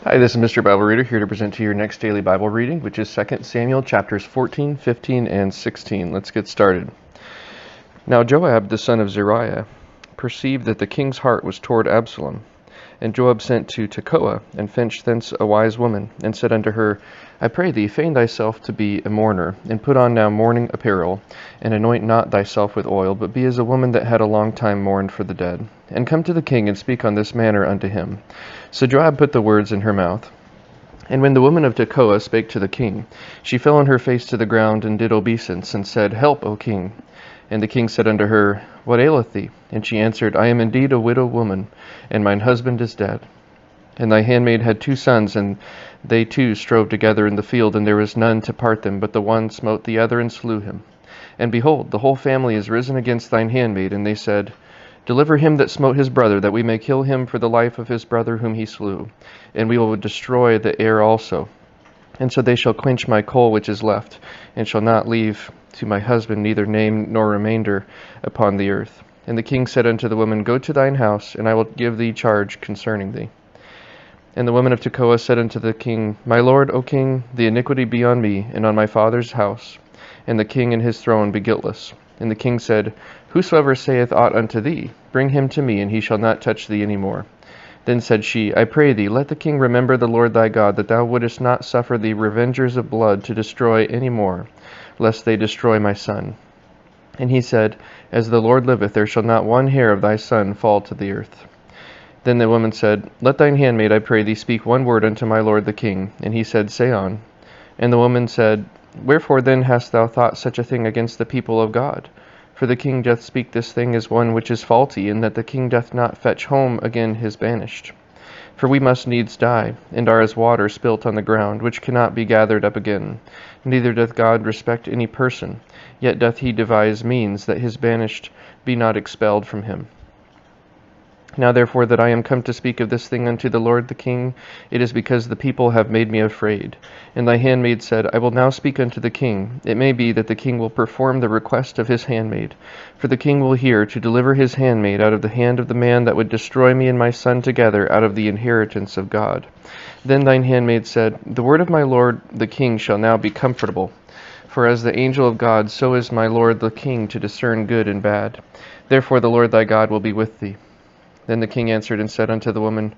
Hi, this is Mr. Bible Reader here to present to you your next daily Bible reading, which is 2 Samuel chapters 14, 15, and 16. Let's get started. Now Joab, the son of Zeruiah, perceived that the king's heart was toward Absalom. And Joab sent to Tekoa, and fetched thence a wise woman, and said unto her, I pray thee, feign thyself to be a mourner, and put on now mourning apparel, and anoint not thyself with oil, but be as a woman that had a long time mourned for the dead. And come to the king, and speak on this manner unto him. So Joab put the words in her mouth. And when the woman of Tekoa spake to the king, she fell on her face to the ground, and did obeisance, and said, Help, O king. And the king said unto her, What aileth thee? And she answered, I am indeed a widow woman, and mine husband is dead. And thy handmaid had 2 sons, and they 2 strove together in the field, and there was none to part them, but the one smote the other and slew him. And behold, the whole family is risen against thine handmaid, and they said, Deliver him that smote his brother, that we may kill him for the life of his brother whom he slew, and we will destroy the heir also. And so they shall quench my coal which is left, and shall not leave to my husband neither name nor remainder upon the earth. And the king said unto the woman, Go to thine house, and I will give thee charge concerning thee. And the woman of Tekoa said unto the king, My lord, O king, the iniquity be on me, and on my father's house, and the king and his throne be guiltless. And the king said, Whosoever saith aught unto thee, bring him to me, and he shall not touch thee any more. Then said she, I pray thee, let the king remember the Lord thy God, that thou wouldest not suffer the revengers of blood to destroy any more, lest they destroy my son. And he said, As the Lord liveth, there shall not one hair of thy son fall to the earth. Then the woman said, Let thine handmaid, I pray thee, speak one word unto my lord the king. And he said, Say on. And the woman said, Wherefore then hast thou thought such a thing against the people of God? For the king doth speak this thing as one which is faulty, and that the king doth not fetch home again his banished. For we must needs die, and are as water spilt on the ground, which cannot be gathered up again. Neither doth God respect any person, yet doth he devise means that his banished be not expelled from him. Now therefore that I am come to speak of this thing unto the Lord the king, it is because the people have made me afraid. And thy handmaid said, I will now speak unto the king. It may be that the king will perform the request of his handmaid. For the king will hear to deliver his handmaid out of the hand of the man that would destroy me and my son together out of the inheritance of God. Then thine handmaid said, The word of my lord the king shall now be comfortable. For as the angel of God, so is my lord the king to discern good and bad. Therefore the Lord thy God will be with thee. Then the king answered and said unto the woman,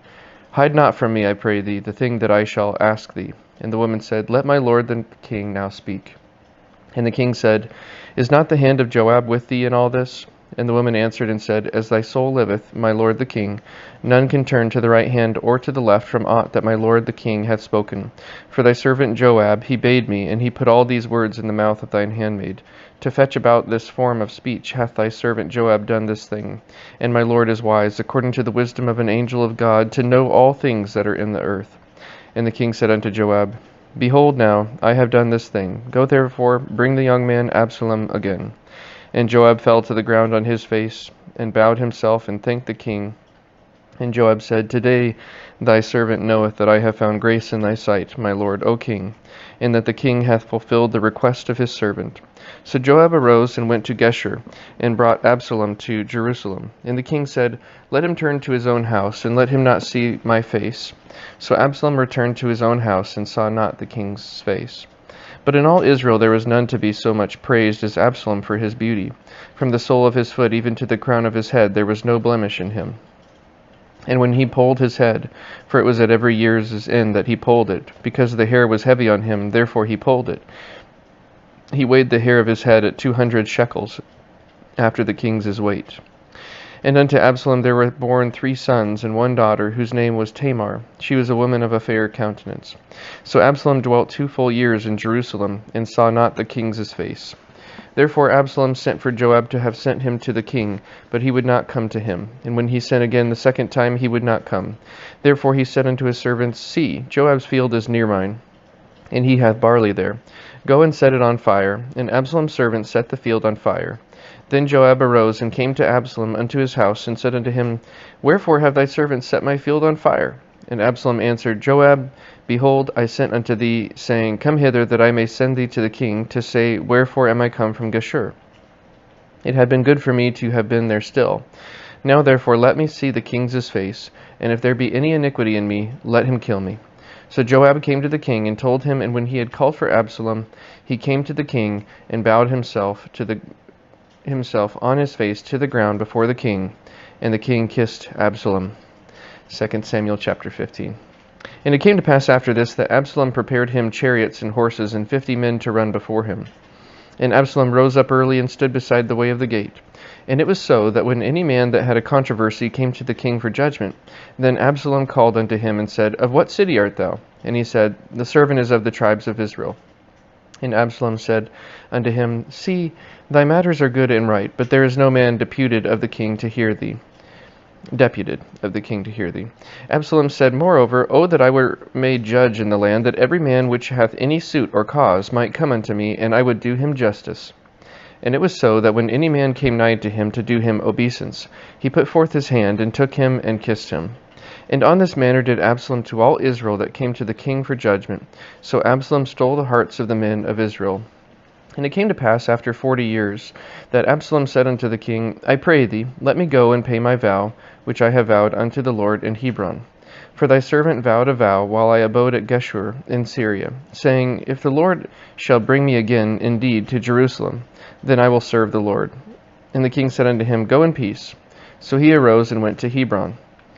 Hide not from me, I pray thee, the thing that I shall ask thee. And the woman said, Let my lord the king now speak. And the king said, Is not the hand of Joab with thee in all this? And the woman answered and said, As thy soul liveth, my lord the king, none can turn to the right hand or to the left from aught that my lord the king hath spoken. For thy servant Joab, he bade me, and he put all these words in the mouth of thine handmaid. To fetch about this form of speech hath thy servant Joab done this thing. And my lord is wise, according to the wisdom of an angel of God, to know all things that are in the earth. And the king said unto Joab, Behold now, I have done this thing. Go therefore, bring the young man Absalom again. And Joab fell to the ground on his face, and bowed himself, and thanked the king. And Joab said, Today thy servant knoweth that I have found grace in thy sight, my lord, O king, and that the king hath fulfilled the request of his servant. So Joab arose and went to Geshur, and brought Absalom to Jerusalem. And the king said, Let him turn to his own house, and let him not see my face. So Absalom returned to his own house, and saw not the king's face. But in all Israel there was none to be so much praised as Absalom for his beauty. From the sole of his foot even to the crown of his head there was no blemish in him. And when he polled his head, for it was at every year's end that he polled it, because the hair was heavy on him, therefore he polled it, he weighed the hair of his head at 200 shekels, after the king's weight. And unto Absalom there were born 3 sons and 1 daughter, whose name was Tamar. She was a woman of a fair countenance. So Absalom dwelt 2 full years in Jerusalem, and saw not the king's face. Therefore Absalom sent for Joab to have sent him to the king, but he would not come to him. And when he sent again the 2nd time, he would not come. Therefore he said unto his servants, See, Joab's field is near mine, and he hath barley there. Go and set it on fire. And Absalom's servants set the field on fire. Then Joab arose and came to Absalom unto his house, and said unto him, Wherefore have thy servants set my field on fire? And Absalom answered, Joab, behold, I sent unto thee, saying, Come hither, that I may send thee to the king, to say, Wherefore am I come from Geshur? It had been good for me to have been there still. Now therefore let me see the king's face, and if there be any iniquity in me, let him kill me. So Joab came to the king and told him, and when he had called for Absalom, he came to the king and bowed himself on his face to the ground before the king, and the king kissed Absalom. 2 Samuel chapter 15. And it came to pass after this that Absalom prepared him chariots and horses and 50 men to run before him. And Absalom rose up early and stood beside the way of the gate. And it was so that when any man that had a controversy came to the king for judgment, then Absalom called unto him and said, Of what city art thou? And he said, The servant is of the tribes of Israel. And Absalom said unto him, See, thy matters are good and right, but there is no man deputed of the king to hear thee. Absalom said, Moreover, O that I were made judge in the land, that every man which hath any suit or cause might come unto me, and I would do him justice. And it was so that when any man came nigh to him to do him obeisance, he put forth his hand, and took him, and kissed him. And on this manner did Absalom to all Israel that came to the king for judgment. So Absalom stole the hearts of the men of Israel. And it came to pass after 40 years, that Absalom said unto the king, I pray thee, let me go and pay my vow, which I have vowed unto the Lord in Hebron. For thy servant vowed a vow while I abode at Geshur in Syria, saying, If the Lord shall bring me again indeed to Jerusalem, then I will serve the Lord. And the king said unto him, Go in peace. So he arose and went to Hebron.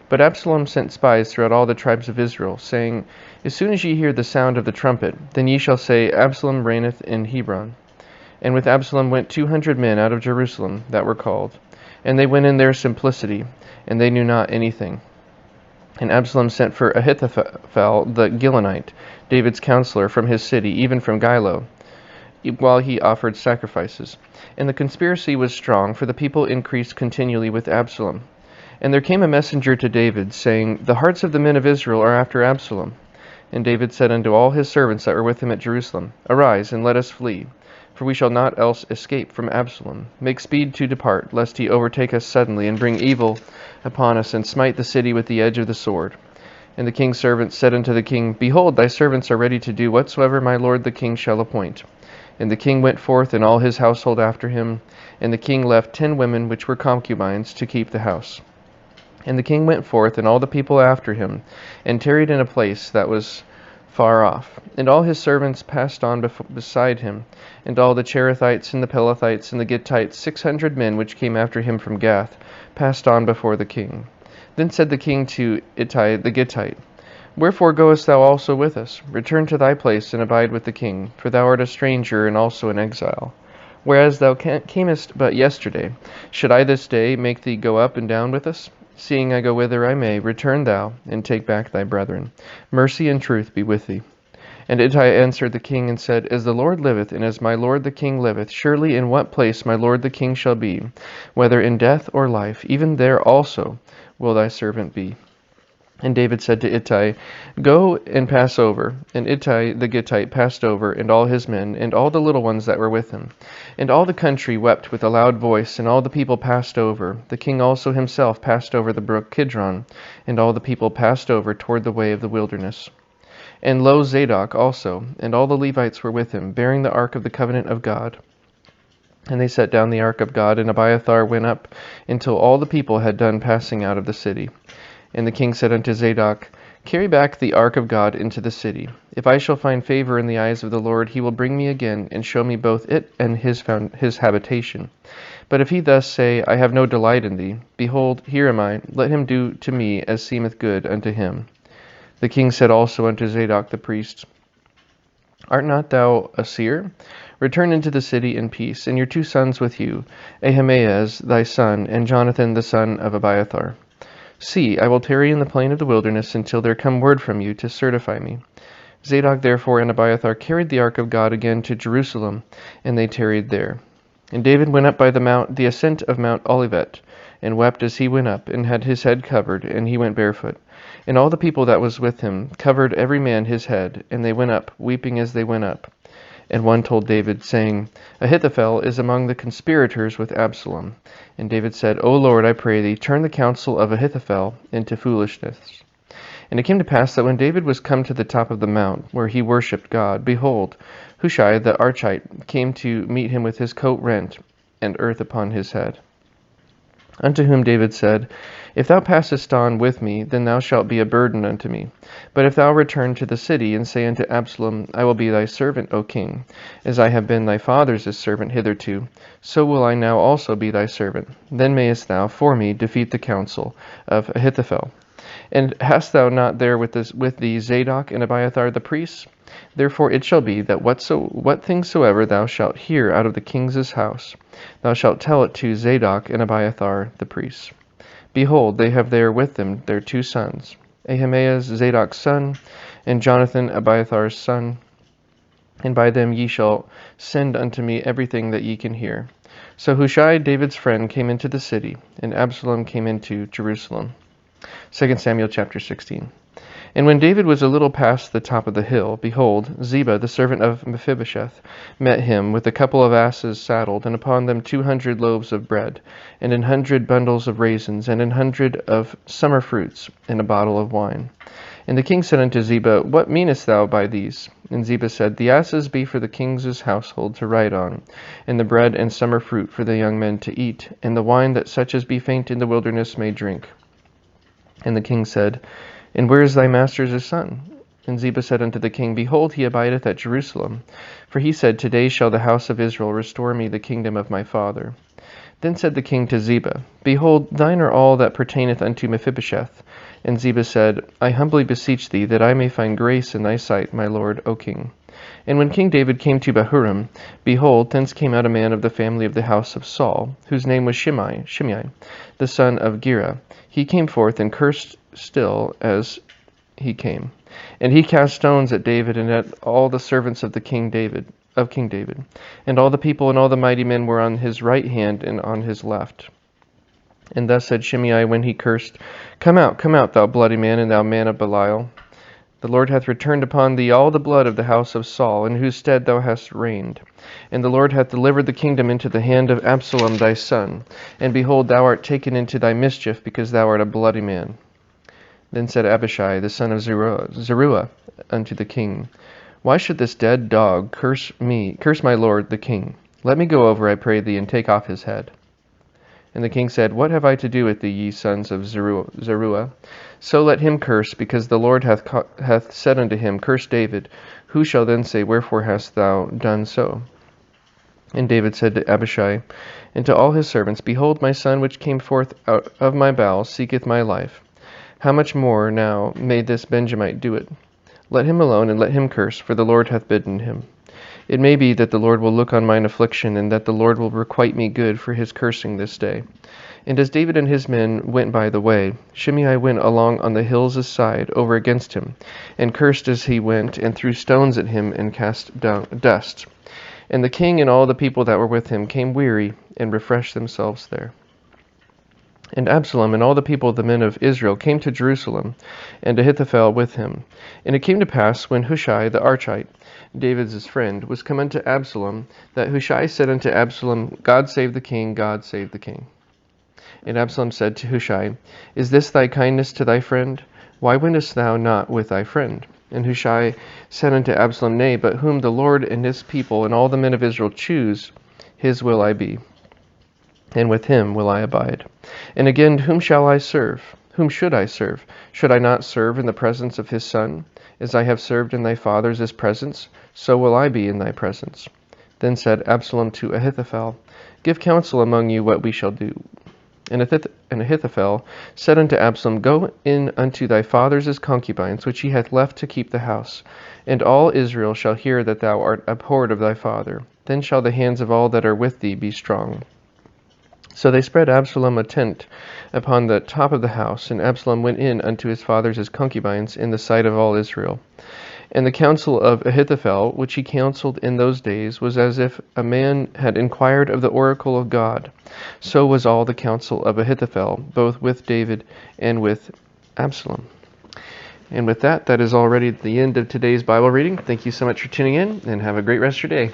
But Absalom sent spies throughout all the tribes of Israel, saying, As soon as ye hear the sound of the trumpet, then ye shall say, Absalom reigneth in Hebron. And with Absalom went 200 men out of Jerusalem that were called. And they went in their simplicity, and they knew not anything. And Absalom sent for Ahithophel the Gilonite, David's counselor, from his city, even from Gilo, while he offered sacrifices. And the conspiracy was strong, for the people increased continually with Absalom. And there came a messenger to David, saying, The hearts of the men of Israel are after Absalom. And David said unto all his servants that were with him at Jerusalem, Arise, and let us flee, for we shall not else escape from Absalom. Make speed to depart, lest he overtake us suddenly, and bring evil upon us, and smite the city with the edge of the sword. And the king's servants said unto the king, Behold, thy servants are ready to do whatsoever my lord the king shall appoint. And the king went forth, and all his household after him. And the king left 10 women which were concubines to keep the house. And the king went forth, and all the people after him, and tarried in a place that was far off. And all his servants passed on beside him, and all the Cherethites and the Pelethites and the Gittites, 600 men which came after him from Gath, passed on before the king. Then said the king to Ittai the Gittite, Wherefore goest thou also with us? Return to thy place, and abide with the king, for thou art a stranger and also an exile. Whereas thou camest but yesterday, should I this day make thee go up and down with us? Seeing I go whither I may, return thou, and take back thy brethren. Mercy and truth be with thee. And Ittai answered the king and said, As the Lord liveth, and as my lord the king liveth, surely in what place my lord the king shall be, whether in death or life, even there also will thy servant be. And David said to Ittai, Go and pass over. And Ittai the Gittite passed over, and all his men, and all the little ones that were with him. And all the country wept with a loud voice, and all the people passed over. The king also himself passed over the brook Kidron, and all the people passed over toward the way of the wilderness. And lo, Zadok also, and all the Levites were with him, bearing the ark of the covenant of God. And they set down the ark of God, and Abiathar went up, until all the people had done passing out of the city. And the king said unto Zadok, Carry back the ark of God into the city. If I shall find favor in the eyes of the Lord, he will bring me again, and show me both it and his habitation. But if he thus say, I have no delight in thee, behold, here am I, let him do to me as seemeth good unto him. The king said also unto Zadok the priest, Art not thou a seer? Return into the city in peace, and your 2 sons with you, Ahimaaz thy son, and Jonathan the son of Abiathar. See, I will tarry in the plain of the wilderness until there come word from you to certify me. Zadok therefore and Abiathar carried the ark of God again to Jerusalem, and they tarried there. And David went up by the ascent of Mount Olivet, and wept as he went up, and had his head covered, and he went barefoot. And all the people that was with him covered every man his head, and they went up, weeping as they went up. And one told David, saying, Ahithophel is among the conspirators with Absalom. And David said, O Lord, I pray thee, turn the counsel of Ahithophel into foolishness. And it came to pass that when David was come to the top of the mount, where he worshipped God, behold, Hushai the Archite came to meet him with his coat rent, and earth upon his head. Unto whom David said, If thou passest on with me, then thou shalt be a burden unto me. But if thou return to the city, and say unto Absalom, I will be thy servant, O king, as I have been thy father's servant hitherto, so will I now also be thy servant. Then mayest thou for me defeat the counsel of Ahithophel. And hast thou not there with thee Zadok and Abiathar the priests? Therefore it shall be that what things soever thou shalt hear out of the king's house, thou shalt tell it to Zadok and Abiathar the priests. Behold, they have there with them their 2 sons, Ahimaaz Zadok's son, and Jonathan Abiathar's son, and by them ye shall send unto me everything that ye can hear. So Hushai, David's friend, came into the city, and Absalom came into Jerusalem. 2 Samuel chapter 16. And when David was a little past the top of the hill, behold, Ziba, the servant of Mephibosheth, met him with a couple of asses saddled, and upon them 200 loaves of bread, and 100 bundles of raisins, and 100 of summer fruits, and a bottle of wine. And the king said unto Ziba, What meanest thou by these? And Ziba said, The asses be for the king's household to ride on, and the bread and summer fruit for the young men to eat, and the wine that such as be faint in the wilderness may drink. And the king said, And where is thy master's son? And Ziba said unto the king, Behold, he abideth at Jerusalem. For he said, Today shall the house of Israel restore me the kingdom of my father. Then said the king to Ziba, Behold, thine are all that pertaineth unto Mephibosheth. And Ziba said, I humbly beseech thee, that I may find grace in thy sight, my lord, O king. And when King David came to Bahurim, behold, thence came out a man of the family of the house of Saul, whose name was Shimei, the son of Gera. He came forth and cursed still as he came. And he cast stones at David and at all the servants of King David. And all the people and all the mighty men were on his right hand and on his left. And thus said Shimei when he cursed, Come out, thou bloody man, and thou man of Belial. The Lord hath returned upon thee all the blood of the house of Saul, in whose stead thou hast reigned. And the Lord hath delivered the kingdom into the hand of Absalom thy son. And behold, thou art taken into thy mischief, because thou art a bloody man. Then said Abishai, the son of Zeruiah, unto the king, Why should this dead dog curse my lord the king? Let me go over, I pray thee, and take off his head. And the king said, What have I to do with thee, ye sons of Zeruiah? So let him curse, because the Lord hath said unto him, Curse David. Who shall then say, Wherefore hast thou done so? And David said to Abishai and to all his servants, Behold, my son which came forth out of my bowels seeketh my life. How much more now may this Benjamite do it? Let him alone, and let him curse, for the Lord hath bidden him. It may be that the Lord will look on mine affliction, and that the Lord will requite me good for his cursing this day. And as David and his men went by the way, Shimei went along on the hill's side over against him, and cursed as he went, and threw stones at him, and cast down dust. And the king and all the people that were with him came weary, and refreshed themselves there. And Absalom and all the people of the men of Israel came to Jerusalem, and Ahithophel with him. And it came to pass, when Hushai the Archite, David's friend, was come unto Absalom, that Hushai said unto Absalom, God save the king, God save the king. And Absalom said to Hushai, Is this thy kindness to thy friend? Why wentest thou not with thy friend? And Hushai said unto Absalom, Nay, but whom the Lord and his people and all the men of Israel choose, his will I be, and with him will I abide. And again, whom shall I serve? Whom should I serve? Should I not serve in the presence of his son? As I have served in thy father's presence, so will I be in thy presence. Then said Absalom to Ahithophel, Give counsel among you what we shall do. And Ahithophel said unto Absalom, Go in unto thy father's concubines, which he hath left to keep the house, and all Israel shall hear that thou art abhorred of thy father. Then shall the hands of all that are with thee be strong. So they spread Absalom a tent upon the top of the house, and Absalom went in unto his father's concubines in the sight of all Israel. And the counsel of Ahithophel, which he counseled in those days, was as if a man had inquired of the oracle of God. So was all the counsel of Ahithophel, both with David and with Absalom. And with that, that is already the end of today's Bible reading. Thank you so much for tuning in, and have a great rest of your day.